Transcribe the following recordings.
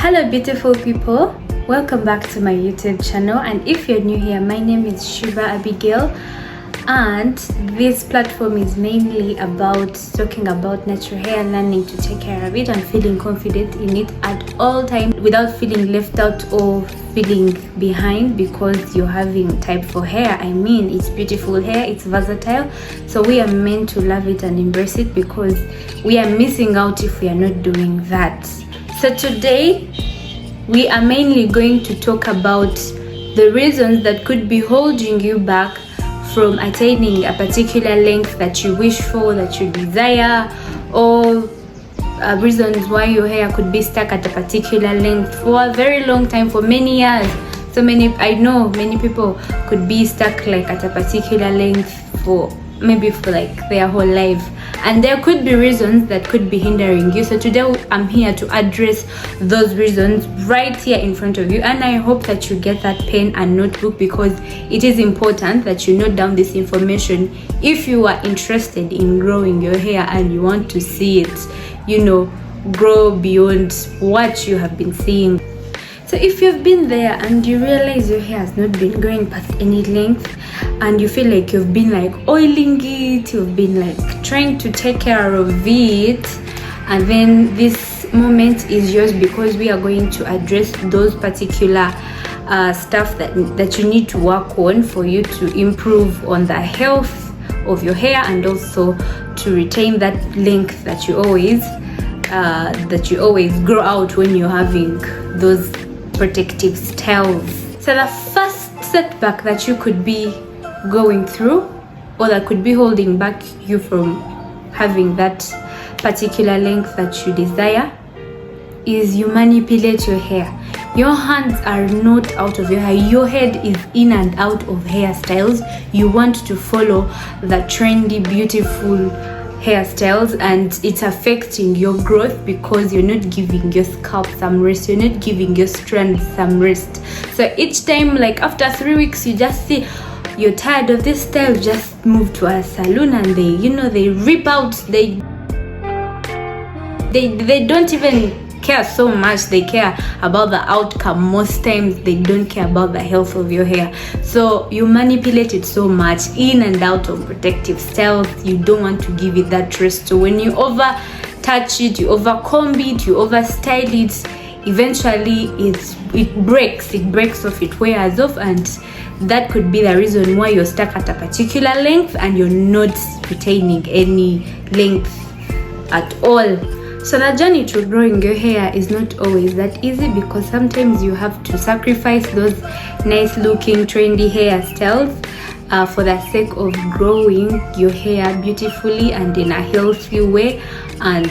Hello beautiful people, welcome back to my YouTube channel, and if you're new here, my name is Shiva Abigail, and this platform is mainly about talking about natural hair, learning to take care of it and feeling confident in it at all times without feeling left out or feeling behind because you're having type 4 hair. I mean, it's beautiful hair, it's versatile, so we are meant to love it and embrace it because we are missing out if we are not doing that. So today we are mainly going to talk about the reasons that could be holding you back from attaining a particular length that you wish for, that you desire, or reasons why your hair could be stuck at a particular length for a very long time, for many years. I know many people could be stuck like at a particular length for maybe for like their whole life, and there could be reasons that could be hindering you. So today I'm here to address those reasons right here in front of you, and I hope that you get that pen and notebook because it is important that you note down this information if you are interested in growing your hair and you want to see it, grow beyond what you have been seeing. So if you've been there and you realize your hair has not been growing past any length, and you feel like you've been like oiling it, you've been like trying to take care of it, and then this moment is yours because we are going to address those particular stuff that you need to work on for you to improve on the health of your hair and also to retain that length that you always grow out when you're having those protective styles. So the first setback that you could be going through, or that could be holding back you from having that particular length that you desire, is you manipulate your hair. Your hands are not out of your hair, your head is in and out of hairstyles. You want to follow the trendy, beautiful hairstyles, and it's affecting your growth because you're not giving your scalp some rest, you're not giving your strands some rest. So each time, like after 3 weeks, you just see you're tired of this style, just move to a salon and they rip out, they don't even care so much. They care about the outcome. Most times they don't care about the health of your hair. So you manipulate it so much in and out of protective styles. You don't want to give it that rest. So when you over touch it, you over comb it, you over style it, eventually it breaks off, it wears off, and that could be the reason why you're stuck at a particular length and you're not retaining any length at all. So the journey to growing your hair is not always that easy because sometimes you have to sacrifice those nice looking trendy hairstyles for the sake of growing your hair beautifully and in a healthy way. And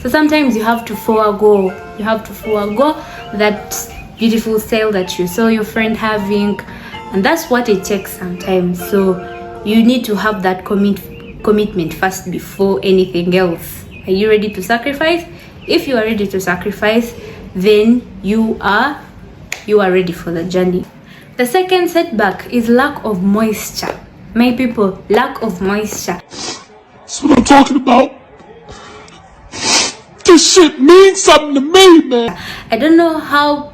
so sometimes you have to forego that beautiful style that you saw your friend having, and that's what it takes sometimes. So you need to have that commitment first before anything else. Are you ready to sacrifice? If you are ready to sacrifice, then you are ready for the journey. The second setback is lack of moisture. My people, lack of moisture. That's what I'm talking about. This shit means something to me, man. I don't know how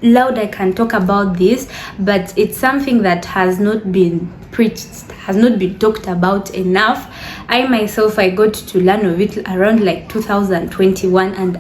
loud I can talk about this, but it's something that has not been preached, has not been talked about enough. I myself, I got to learn of it around like 2021, and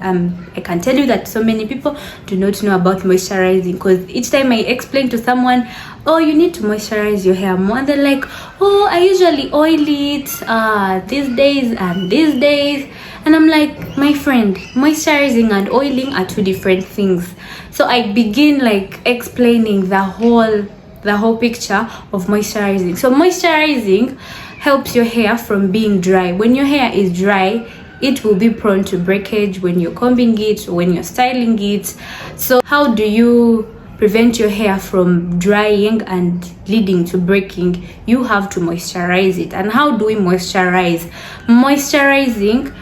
I can tell you that so many people do not know about moisturizing, because each time I explain to someone, oh, you need to moisturize your hair more, and they're like, oh, I usually oil it these days and these days. And I'm like, my friend, moisturizing and oiling are two different things. So I begin like explaining the whole picture of moisturizing. So moisturizing helps your hair from being dry. When your hair is dry, it will be prone to breakage when you're combing it or when you're styling it. So how do you prevent your hair from drying and leading to breaking? You have to moisturize it. And how do we moisturize? Moisturizing,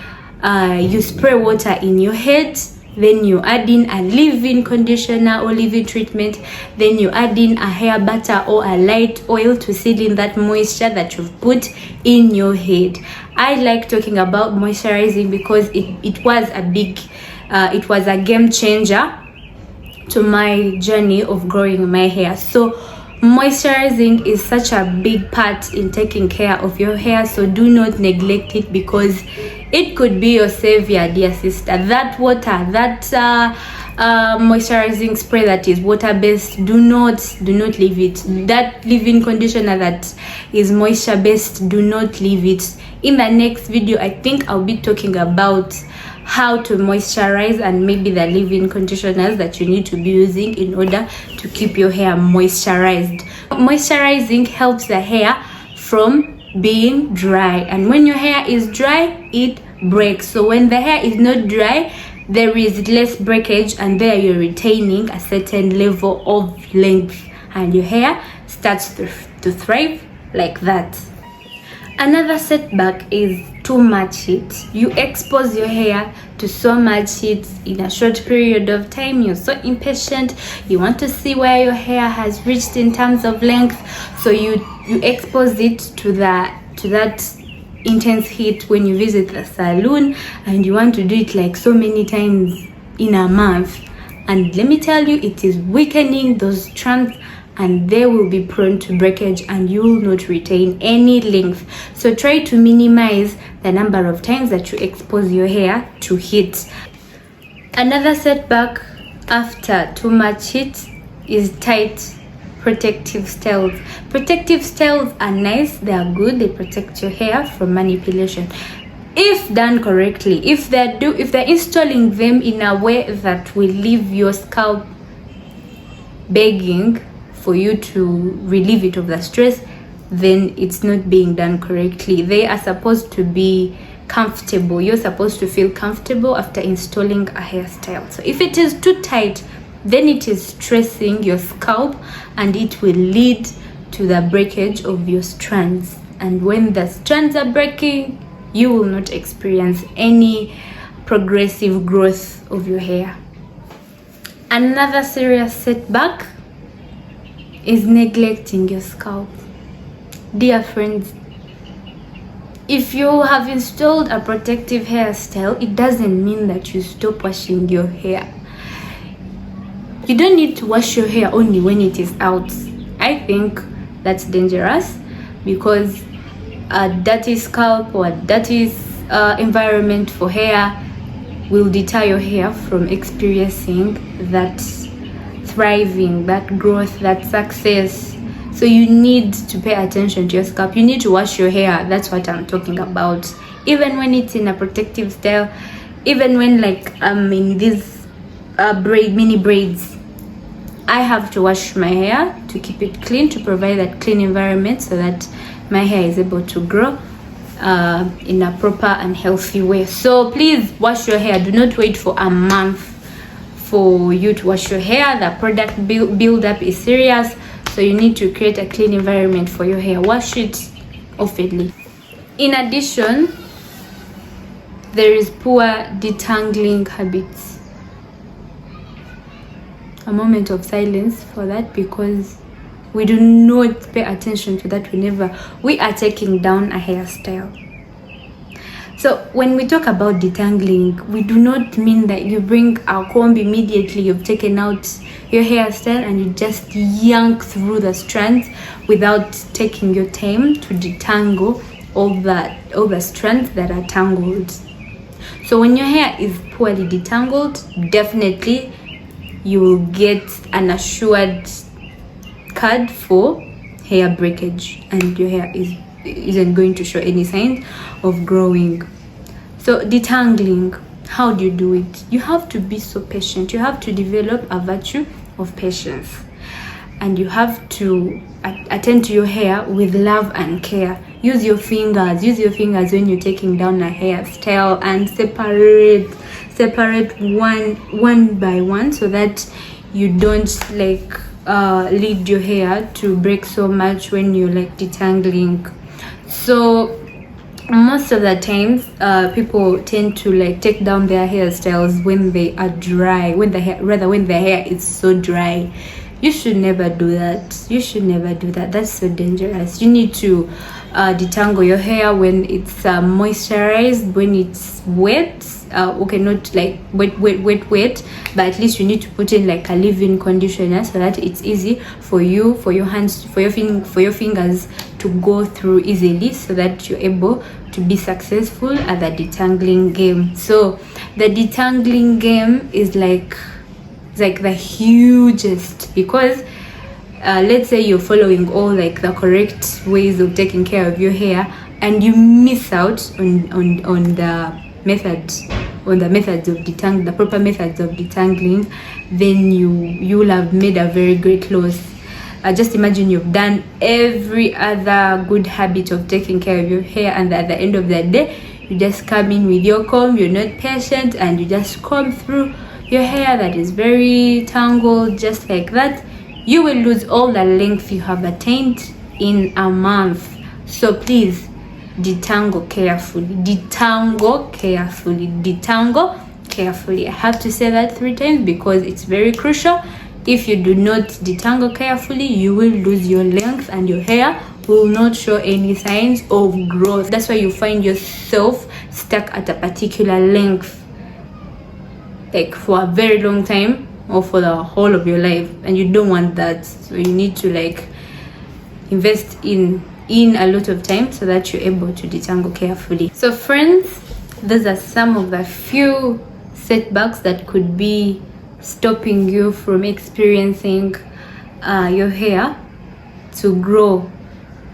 you spray water in your head, then you add in a leave-in conditioner or leave-in treatment, then you add in a hair butter or a light oil to seal in that moisture that you've put in your head. I like talking about moisturizing because it was a big it was a game changer to my journey of growing my hair. So moisturizing is such a big part in taking care of your hair, so do not neglect it, because it could be your savior, dear sister. That water, that moisturizing spray that is water based, do not leave it. That leave-in conditioner that is moisture based, do not leave it. In the next video, I think I'll be talking about how to moisturize and maybe the leave-in conditioners that you need to be using in order to keep your hair moisturized. Moisturizing helps the hair from being dry, and when your hair is dry, it breaks. So when the hair is not dry, there is less breakage, and there you're retaining a certain level of length, and your hair starts to thrive like that. Another setback is too much heat. You expose your hair to so much heat in a short period of time. You're so impatient, you want to see where your hair has reached in terms of length, so you expose it to that intense heat when you visit the salon, and you want to do it like so many times in a month, and let me tell you, it is weakening those strands, and they will be prone to breakage, and you will not retain any length. So try to minimize the number of times that you expose your hair to heat. Another setback after too much heat is tight protective styles. Protective styles are nice, they are good, they protect your hair from manipulation if done correctly. If they're installing them in a way that will leave your scalp begging for you to relieve it of the stress, then it's not being done correctly. They are supposed to be comfortable. You're supposed to feel comfortable after installing a hairstyle. So if it is too tight, then it is stressing your scalp, and it will lead to the breakage of your strands. And when the strands are breaking, you will not experience any progressive growth of your hair. Another serious setback is neglecting your scalp. Dear friends, if you have installed a protective hairstyle, it doesn't mean that you stop washing your hair. You don't need to wash your hair only when it is out. I think that's dangerous, because a dirty scalp or a dirty environment for hair will deter your hair from experiencing that thriving, that growth, that success. So you need to pay attention to your scalp. You need to wash your hair. That's what I'm talking about. Even when it's in a protective style, even when like I'm in these mini braids, I have to wash my hair to keep it clean, to provide that clean environment so that my hair is able to grow in a proper and healthy way. So please wash your hair. Do not wait for a month for you to wash your hair. The product build up is serious, so you need to create a clean environment for your hair. Wash it oftenly. In addition, there is poor detangling habits. A moment of silence for that, because we do not pay attention to that whenever we are taking down a hairstyle. So when we talk about detangling, we do not mean that you bring a comb immediately, you've taken out your hairstyle and you just yank through the strands without taking your time to detangle all the strands that are tangled. So when your hair is poorly detangled, definitely you will get an assured card for hair breakage, and your hair isn't going to show any signs of growing. So detangling, how do you do it? You have to be so patient. You have to develop a virtue of patience, and you have to attend to your hair with love and care. Use your fingers when you're taking down a hairstyle, and separate one by one, so that you don't lead your hair to break so much when you're detangling. So most of the times people tend to take down their hairstyles when they are dry, when the hair is so dry. You should never do that. You should never do that. That's so dangerous. You need to detangle your hair when it's moisturized, when it's wet. Okay, not like wet, but at least you need to put in like a leave-in conditioner so that it's easy for you, for your hands, for your fingers to go through easily, so that you're able to be successful at the detangling game. So the detangling game is like the hugest, because let's say you're following all like the correct ways of taking care of your hair and you miss out on the methods of detangling, the proper methods of detangling, then you will have made a very great loss. Just imagine you've done every other good habit of taking care of your hair, and at the end of the day you just come in with your comb, you're not patient, and you just comb through your hair that is very tangled, just like that. You will lose all the length you have attained in a month. So please, detangle carefully. Detangle carefully. Detangle carefully. I have to say that 3 times because it's very crucial. If you do not detangle carefully, you will lose your length and your hair will not show any signs of growth. That's why you find yourself stuck at a particular length, like for a very long time or for the whole of your life, and you don't want that. So you need to like invest in a lot of time so that you're able to detangle carefully. So friends, those are some of the few setbacks that could be stopping you from experiencing your hair to grow,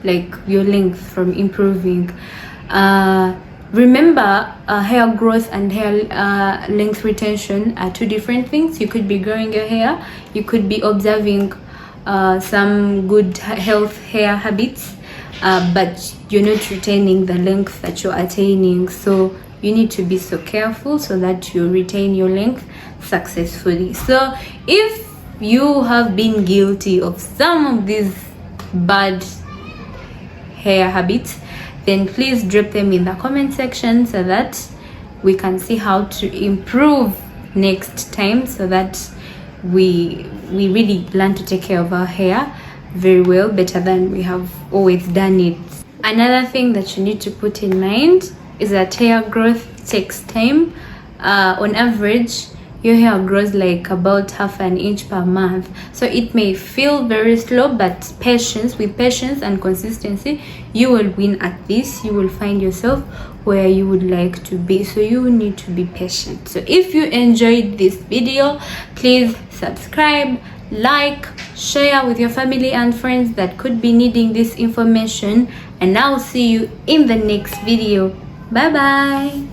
like your length from improving. Remember, hair growth and hair length retention are 2 different things. You could be growing your hair, you could be observing some good health hair habits, but you're not retaining the length that you're attaining. So you need to be so careful so that you retain your length successfully. So if you have been guilty of some of these bad hair habits, then please drop them in the comment section so that we can see how to improve next time, so that we really learn to take care of our hair very well, better than we have always done it. Another thing that you need to put in mind is that hair growth takes time. On average, your hair grows like about half an inch per month, so it may feel very slow, but with patience and consistency, you will win at this. You will find yourself where you would like to be, so you need to be patient. So if you enjoyed this video, please subscribe, like, share with your family and friends that could be needing this information, and I'll see you in the next video. Bye bye.